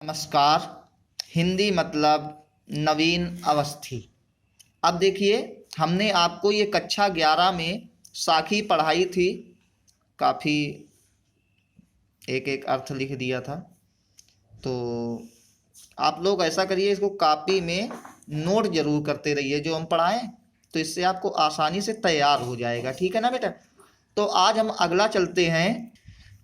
नमस्कार। हिंदी मतलब नवीन अवस्थी। अब देखिए, हमने आपको ये कक्षा 11 में साखी पढ़ाई थी। काफ़ी एक एक अर्थ लिख दिया था। तो आप लोग ऐसा करिए, इसको कॉपी में नोट जरूर करते रहिए जो हम पढ़ाएं, तो इससे आपको आसानी से तैयार हो जाएगा। ठीक है ना बेटा? तो आज हम अगला चलते हैं।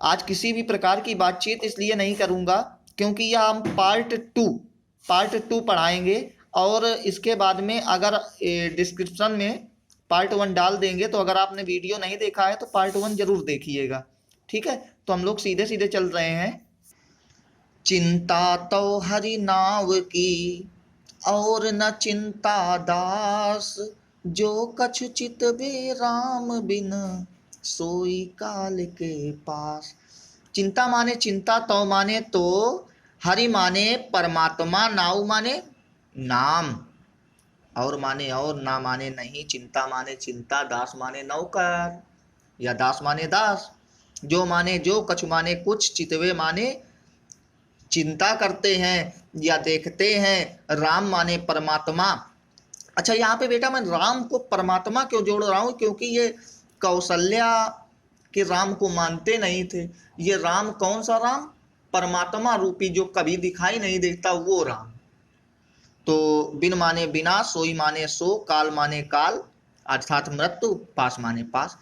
आज किसी भी प्रकार की बातचीत इसलिए नहीं करूँगा क्योंकि यह हम पार्ट टू पढ़ाएंगे। और इसके बाद में अगर डिस्क्रिप्शन में पार्ट 1 डाल देंगे, तो अगर आपने वीडियो नहीं देखा है तो पार्ट 1 जरूर देखिएगा। ठीक है? तो हम लोग सीधे सीधे चल रहे हैं। चिंता तो हरि नाव की और न चिंता दास, जो कछु चित बे राम बिन सोई काल के पास। चिंता माने चिंता, तो माने तो, हरि माने परमात्मा, नाव माने नाम, और माने और, ना माने नहीं, चिंता माने चिंता, दास माने नौकर या दास माने दास, जो माने जो, कछु माने कुछ, चितवे माने चिंता करते हैं या देखते हैं, राम माने परमात्मा। अच्छा, यहाँ पे बेटा मैं राम को परमात्मा क्यों जोड़ रहा हूँ? क्योंकि ये कौशल्या के राम को मानते नहीं थे। ये राम कौन सा राम? परमात्मा रूपी, जो कभी दिखाई नहीं देता, वो राम। तो बिन माने बिना, सोई माने सो, काल माने काल अर्थात मृत्यु, पास माने पास।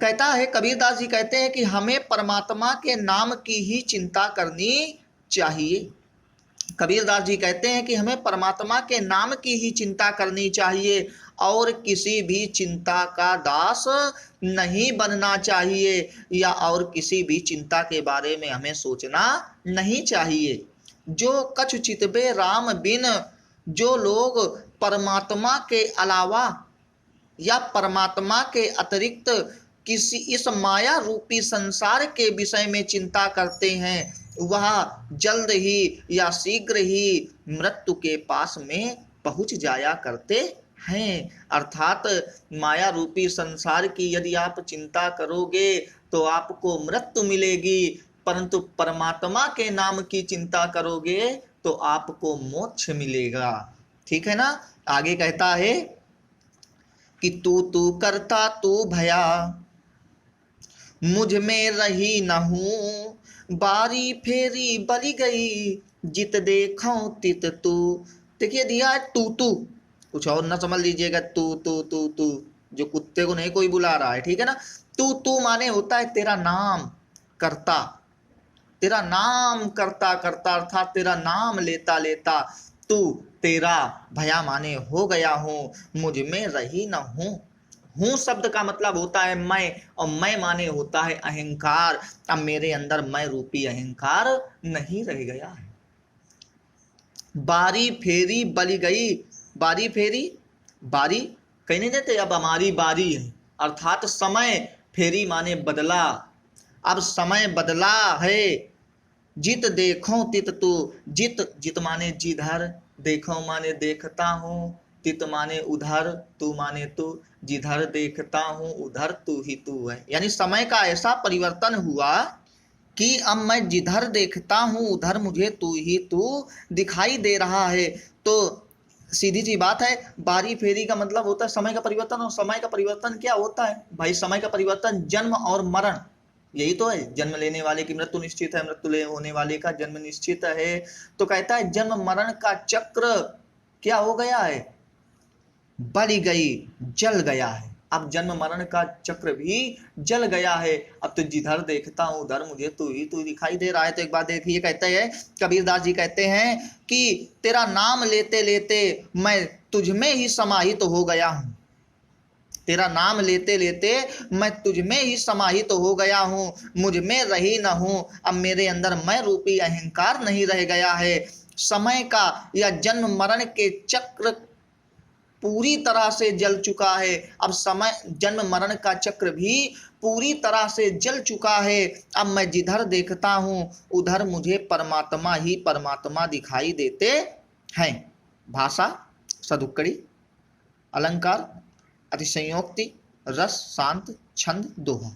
कहता है कबीरदास जी, कहते हैं कि हमें परमात्मा के नाम की ही चिंता करनी चाहिए। कबीरदास जी कहते हैं कि हमें परमात्मा के नाम की ही चिंता करनी चाहिए और किसी भी चिंता का दास नहीं बनना चाहिए, या और किसी भी चिंता के बारे में हमें सोचना नहीं चाहिए। जो कछु चितबे राम बिन, जो लोग परमात्मा के अलावा या परमात्मा के अतिरिक्त किसी इस माया रूपी संसार के विषय में चिंता करते हैं, वह जल्द ही या शीघ्र ही मृत्यु के पास में पहुंच जाया करते हैं। अर्थात माया रूपी संसार की यदि आप चिंता करोगे तो आपको मृत्यु मिलेगी, परंतु परमात्मा के नाम की चिंता करोगे तो आपको मोक्ष मिलेगा। ठीक है ना? आगे कहता है कि तू तू करता तू भया, मुझ में रही न हूँ, बारी फेरी बली गई, जित देखो तित तू। देखिए दिया है तू तू, कुछ और ना समझ लीजिएगा। तू तू तू तू, जो कुत्ते को नहीं कोई बुला रहा है। ठीक है ना? तू तू माने होता है तेरा नाम करता, तेरा नाम करता करता, अर्थात तेरा नाम लेता लेता। तू तेरा, भया माने हो गया हूँ, मुझ में रही न हूँ। हूँ शब्द का मतलब होता है मैं, और मैं माने होता है अहंकार। अब मेरे अंदर मैं रूपी अहंकार नहीं रह गया है। बारी फेरी बली गई, बारी फेरी, बारी कहीं नहीं देते, अब हमारी बारी है, अर्थात समय, फेरी माने बदला, अब समय बदला है। जित देखो तित तू, जित जित माने जिधर, देखो माने देखता हूँ, तित माने उधर, तू माने तू, जिधर देखता हूँ उधर तू ही तू है। यानी समय का ऐसा परिवर्तन हुआ कि अब मैं जिधर देखता हूँ उधर मुझे तू ही तू दिखाई दे रहा है। तो सीधी सी बात है, बारी फेरी का मतलब होता है समय का परिवर्तन। और समय का परिवर्तन क्या होता है भाई? समय का परिवर्तन जन्म और मरण, यही तो है। जन्म लेने वाले की मृत्यु निश्चित है, मृत्यु होने वाले का जन्म निश्चित है। तो कहता है जन्म मरण का चक्र क्या हो गया है? बल गई, जल गया है। अब जन्म मरण का चक्र भी जल गया है। अब तो जिधर देखता हूं उधर मुझे तू ही तू दिखाई दे रहा है। तो एक बात देखिए, कहते हैं कबीरदास जी, कहते हैं कि तेरा नाम लेते लेते मैं तुझ में ही समाहित हो गया हूं। तेरा नाम लेते लेते मैं तुझ में ही समाहित हो गया हूँ, मुझ में रही न हूँ। अब मेरे अंदर मैं रूपी अहंकार नहीं रह गया है। समय का या जन्म मरण के चक्र पूरी तरह से जल चुका है। अब समय जन्म मरण का चक्र भी पूरी तरह से जल चुका है। अब मैं जिधर देखता हूँ उधर मुझे परमात्मा ही परमात्मा दिखाई देते हैं। भाषा सदुक्कड़ी, अलंकार, अतिशयोक्ति, रस, शांत, छंद, दोहा।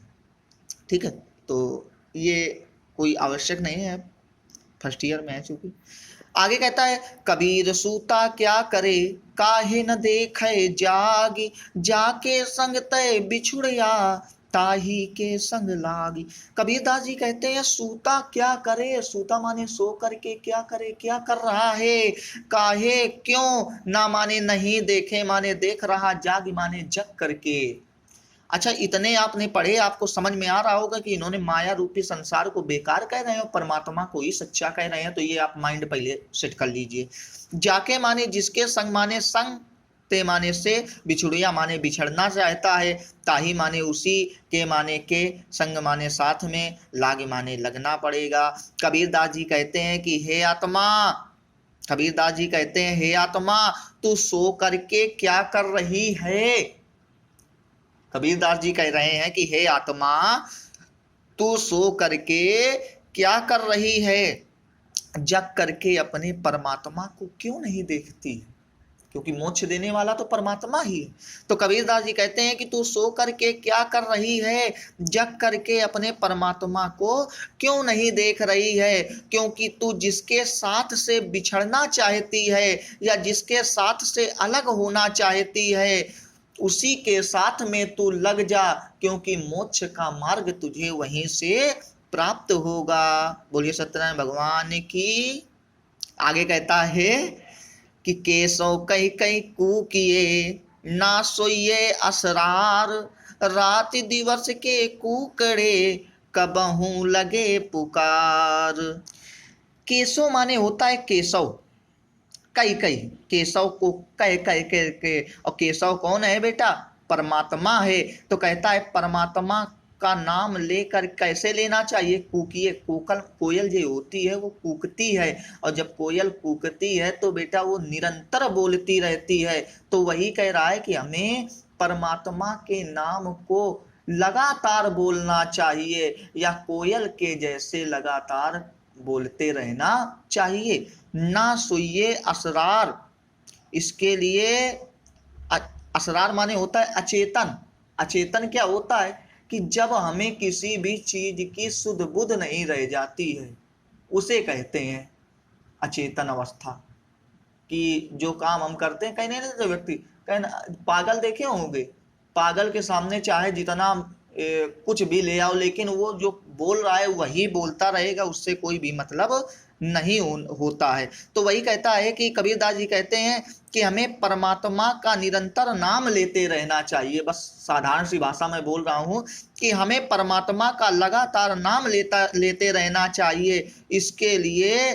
ठीक है? तो ये कोई आवश्यक नहीं है फर्स्ट ईयर में है चूंकि। आगे कहता है कबीर सूता क्या करे, काहे न देखे जागी, जाके संग तय बिछुड़िया, ताही के संग लागी। कबीरदास जी कहते हैं सूता क्या करे, सूता माने सो करके क्या करे, क्या कर रहा है, काहे क्यों, ना माने नहीं देखे माने देख रहा, जाग माने जग करके। अच्छा इतने आपने पढ़े, आपको समझ में आ रहा होगा कि इन्होंने माया रूपी संसार को बेकार कह रहे हैं और परमात्मा को ही सच्चा कह रहे हैं। तो ये आप माइंड पहले सेट कर लीजिए। जाके माने जिसके संग माने संग, ते माने से, बिछुड़िया माने बिछड़ना चाहता है, ताही माने उसी, के माने के, संग माने साथ में, लागे माने लगना पड़ेगा। कबीरदास जी कहते हैं कि हे आत्मा, कबीरदास जी कहते हैं हे आत्मा तू सो करके क्या कर रही है। कबीरदास जी कह रहे हैं कि हे आत्मा तू सो करके क्या कर रही है, जग करके अपने परमात्मा को क्यों नहीं देखती, क्योंकि मोक्ष देने वाला तो परमात्मा ही है। तो कबीरदास जी कहते हैं कि तू सो करके क्या कर रही है, जग करके अपने परमात्मा को क्यों नहीं देख रही है, क्योंकि तू जिसके साथ से बिछड़ना चाहती है या जिसके साथ से अलग होना चाहती है उसी के साथ में तू लग जा, क्योंकि मोक्ष का मार्ग तुझे वहीं से प्राप्त होगा। बोलिए सत्यनारायण भगवान की। आगे कहता है कि केसव कई कई कूकिए, ना सोइए असरार, रात दिवस के कूकड़े, कबहू लगे पुकार। केसव माने होता है केशव, कई कई, केशव को कह कह के, और केशव कौन है बेटा, परमात्मा है। तो कहता है परमात्मा का नाम लेकर कैसे लेना चाहिए, कूकिए, कोयल जो होती है वो कूकती है, और जब कोयल कूकती है तो बेटा वो निरंतर बोलती रहती है। तो वही कह रहा है कि हमें परमात्मा के नाम को लगातार बोलना चाहिए, या कोयल के जैसे लगातार बोलते रहना चाहिए। ना सुइए असरार, इसके लिए असरार माने होता है अचेतन। अचेतन क्या होता है कि जब हमें किसी भी चीज की सुध बुध नहीं रह जाती है उसे कहते हैं अचेतन अवस्था। कि जो काम हम करते हैं, कहीं नहीं रहते व्यक्ति, कहीं पागल देखे होंगे, पागल के सामने चाहे जितना कुछ भी ले आओ लेकिन वो जो बोल रहा है वही बोलता रहेगा, उससे कोई भी मतलब नहीं होता है। तो वही कहता है कि कबीरदास जी कहते हैं कि हमें परमात्मा का निरंतर नाम लेते रहना चाहिए। बस साधारण सी भाषा में बोल रहा हूँ कि हमें परमात्मा का लगातार नाम लेते रहना चाहिए। इसके लिए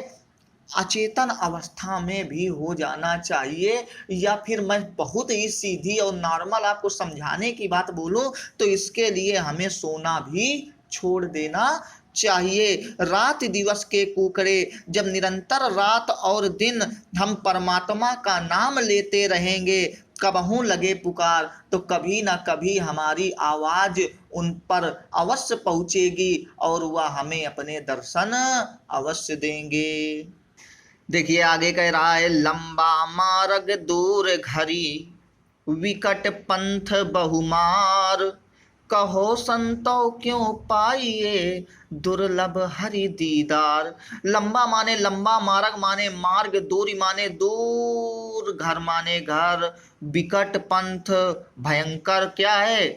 अचेतन अवस्था में भी हो जाना चाहिए, या फिर मैं बहुत ही सीधी और नॉर्मल आपको समझाने की बात बोलूं तो इसके लिए हमें सोना भी छोड़ देना चाहिए। रात दिवस के कुकड़े, जब निरंतर रात और दिन हम परमात्मा का नाम लेते रहेंगे, कबहू लगे पुकार, तो कभी ना कभी हमारी आवाज उन पर अवश्य पहुंचेगी और वह हमें अपने दर्शन अवश्य देंगे। देखिए आगे कह रहा है लंबा मार्ग दूर घरी, विकट पंथ बहुमार, कहो संतो क्यों पाइए, दुर्लभ हरि दीदार। लंबा माने लंबा, मार्ग माने मार्ग, दूरी माने दूर, घर माने घर, विकट पंथ भयंकर क्या है,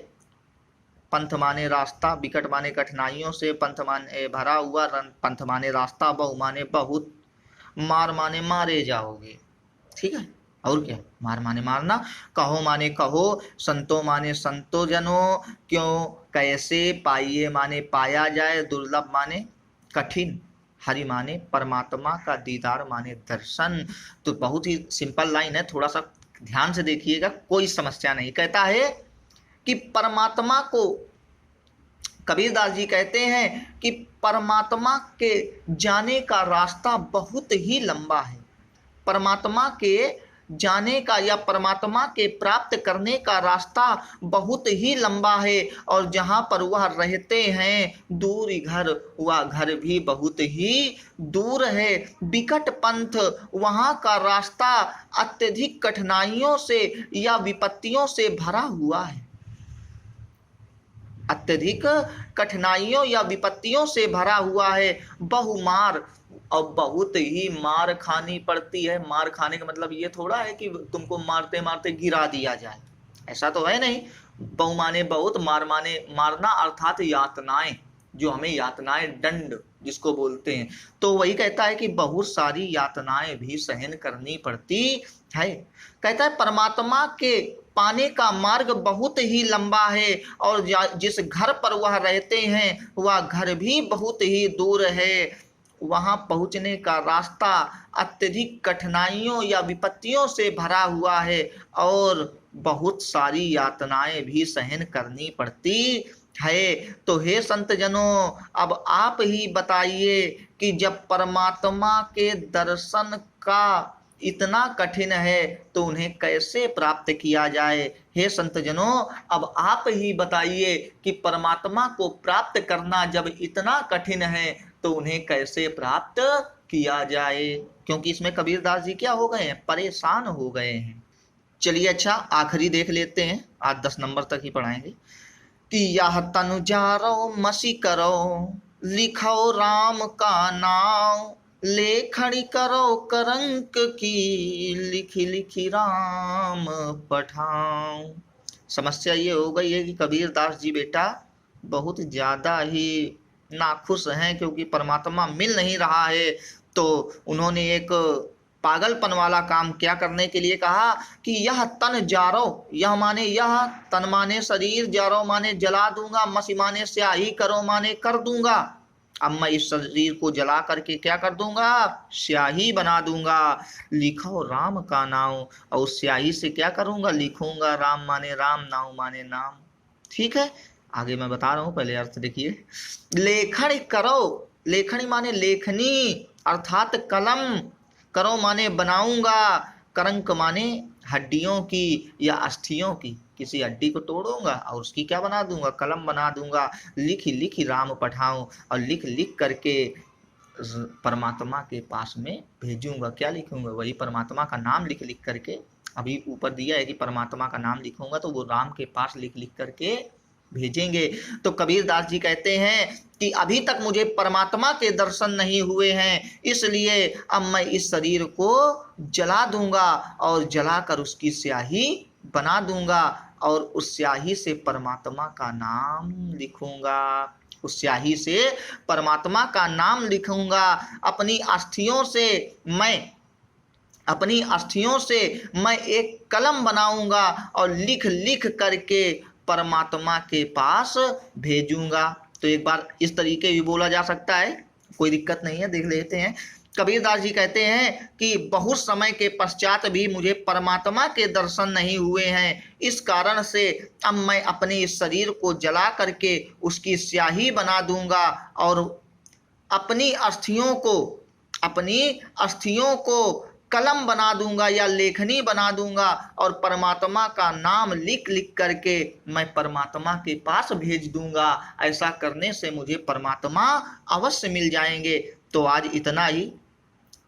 पंथ माने रास्ता, विकट माने कठिनाइयों से, पंथ माने भरा हुआ, पंथ माने रास्ता, बहु माने बहुत, मार माने मारे जाओगे। ठीक है, और क्या, मार माने मारना, कहो माने कहो, संतो माने संतो जनो, क्यों कैसे, पाइए माने पाया जाए, दुर्लभ माने कठिन, हरि माने परमात्मा का दीदार माने दर्शन। तो बहुत ही सिंपल लाइन है, थोड़ा सा ध्यान से देखिएगा, कोई समस्या नहीं। कहता है कि परमात्मा को, कबीरदास जी कहते हैं कि परमात्मा के जाने का रास्ता बहुत ही लंबा है। परमात्मा के जाने का या परमात्मा के प्राप्त करने का रास्ता बहुत ही लंबा है, और जहाँ पर वह रहते हैं दूर घर, वह घर भी बहुत ही दूर है। विकट पंथ, वहाँ का रास्ता अत्यधिक कठिनाइयों से या विपत्तियों से भरा हुआ है, अत्यधिक कठिनाइयों या विपत्तियों से भरा हुआ है। बहुमार, अब बहुत ही मार खानी पड़ती है। मार खाने का मतलब ये थोड़ा है कि तुमको मारते मारते गिरा दिया जाए, ऐसा तो है नहीं। बहु माने बहुत, मार माने मारना, अर्थात यातनाएं, जो हमें यातनाएं, दंड जिसको बोलते हैं। तो वही कहता है कि बहुत सारी यातनाएं भी सहन करनी पड़ती है। कहता है परमात्मा के पाने का मार्ग बहुत ही लंबा है, और जिस घर पर वह रहते हैं वह घर भी बहुत ही दूर है। वहां पहुंचने का रास्ता अत्यधिक कठिनाइयों या विपत्तियों से भरा हुआ है, और बहुत सारी यातनाएं भी सहन करनी पड़ती है। तो हे संत जनों, अब आप ही बताइए कि जब परमात्मा के दर्शन का इतना कठिन है तो उन्हें कैसे प्राप्त किया जाए। हे संत जनों, अब आप ही बताइए कि परमात्मा को प्राप्त करना जब इतना कठिन है तो उन्हें कैसे प्राप्त किया जाए। क्योंकि इसमें कबीरदास जी क्या हो गए हैं, परेशान हो गए हैं। चलिए अच्छा, आखिरी देख लेते हैं, आज 10 नंबर तक ही पढ़ाएंगे। कि यह तनु जारो मसी करो, लिखो राम का नाम, लेखनी करो करंक की, लिखी लिखी राम पठाओ। समस्या ये हो गई है कि कबीरदास जी बेटा बहुत ज़्यादा ही नाखुश हैं, क्योंकि परमात्मा मिल नहीं रहा है। तो उन्होंने एक पागलपन वाला काम क्या करने के लिए कहा कि यह तन जारो, यह माने यह, तन माने शरीर, जारो माने जला दूंगा, मसी माने स्याही, करो माने कर दूंगा। अब मैं इस शरीर को जला करके क्या कर दूंगा, स्याही बना दूंगा। लिखो राम का नाम, और उस स्याही से क्या करूंगा, लिखूंगा राम माने राम, नाम माने नाम। ठीक है, आगे मैं बता रहा हूं, पहले अर्थ देखिए। लेखन करो, लेखनी माने लेखनी, अर्थात कलम, करो माने बनाऊंगा, करंक माने हड्डियों की या अस्थियों की, किसी हड्डी को तोड़ूंगा और उसकी क्या बना दूंगा, कलम बना दूंगा। लिख लिख राम पठाऊं, और लिख लिख करके परमात्मा के पास में भेजूंगा। क्या लिखूंगा, वही परमात्मा का नाम लिख लिख करके। अभी ऊपर दिया है कि परमात्मा का नाम लिखूंगा, तो वो राम के पास लिख लिख करके भेजेंगे। तो कबीरदास जी कहते हैं कि अभी तक मुझे परमात्मा के दर्शन नहीं हुए हैं, इसलिए अब मैं इस शरीर को जला दूंगा, और जलाकर उसकी स्याही बना दूंगा, और उस स्याही से परमात्मा का नाम लिखूंगा। उस स्याही से परमात्मा का नाम लिखूंगा। अपनी अस्थियों से मैं एक कलम बनाऊंगा, और लिख लिख करके परमात्मा के पास भेजूंगा। तो एक बार इस तरीके भी बोला जा सकता है, कोई दिक्कत नहीं है, देख लेते हैं। कबीरदास जी कहते हैं कि बहुत समय के पश्चात भी मुझे परमात्मा के दर्शन नहीं हुए हैं, इस कारण से अब मैं अपने इस शरीर को जला करके उसकी स्याही बना दूंगा, और अपनी अस्थियों को कलम बना दूंगा या लेखनी बना दूंगा, और परमात्मा का नाम लिख लिख करके मैं परमात्मा के पास भेज दूंगा। ऐसा करने से मुझे परमात्मा अवश्य मिल जाएंगे। तो आज इतना ही।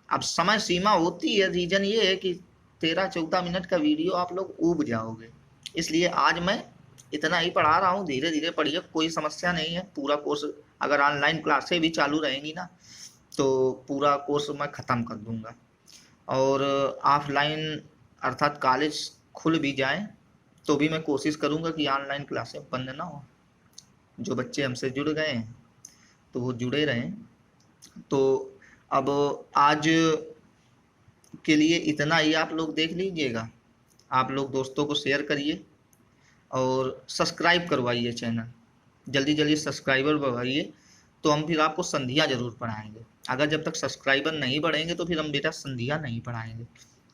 अब समय सीमा होती है, रीजन ये है कि 13-14 मिनट का वीडियो आप लोग ऊब जाओगे, इसलिए आज मैं इतना ही पढ़ा रहा हूँ। धीरे धीरे पढ़िए, कोई समस्या नहीं है। पूरा कोर्स, अगर ऑनलाइन क्लासें भी चालू रहेंगी ना, तो पूरा कोर्स मैं ख़त्म कर दूंगा। और ऑफलाइन अर्थात कॉलेज खुल भी जाए तो भी मैं कोशिश करूंगा कि ऑनलाइन क्लासें बंद ना हो। जो बच्चे हमसे जुड़ गए हैं तो वो जुड़े रहें। तो अब आज के लिए इतना ही, आप लोग देख लीजिएगा। आप लोग दोस्तों को शेयर करिए और सब्सक्राइब करवाइए चैनल, जल्दी जल्दी सब्सक्राइबर बढ़ाइए, तो हम फिर आपको संधियाँ जरूर पढ़ाएंगे। अगर जब तक सब्सक्राइबर नहीं बढ़ेंगे तो फिर हम बेटा संधियाँ नहीं पढ़ाएंगे,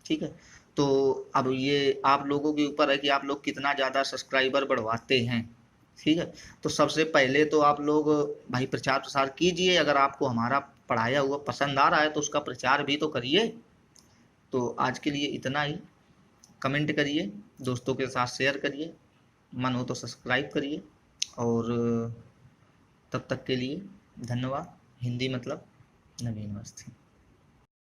ठीक है। तो अब ये आप लोगों के ऊपर है कि आप लोग कितना ज़्यादा सब्सक्राइबर बढ़वाते हैं, ठीक है। तो सबसे पहले तो आप लोग भाई प्रचार प्रसार कीजिए। अगर आपको हमारा पढ़ाया हुआ पसंद आ रहा है तो उसका प्रचार भी तो करिए। तो आज के लिए इतना ही। कमेंट करिए, दोस्तों के साथ शेयर करिए, मन हो तो सब्सक्राइब करिए, और तब तक के लिए धन्यवाद। हिंदी मतलब नवीन अवस्थी।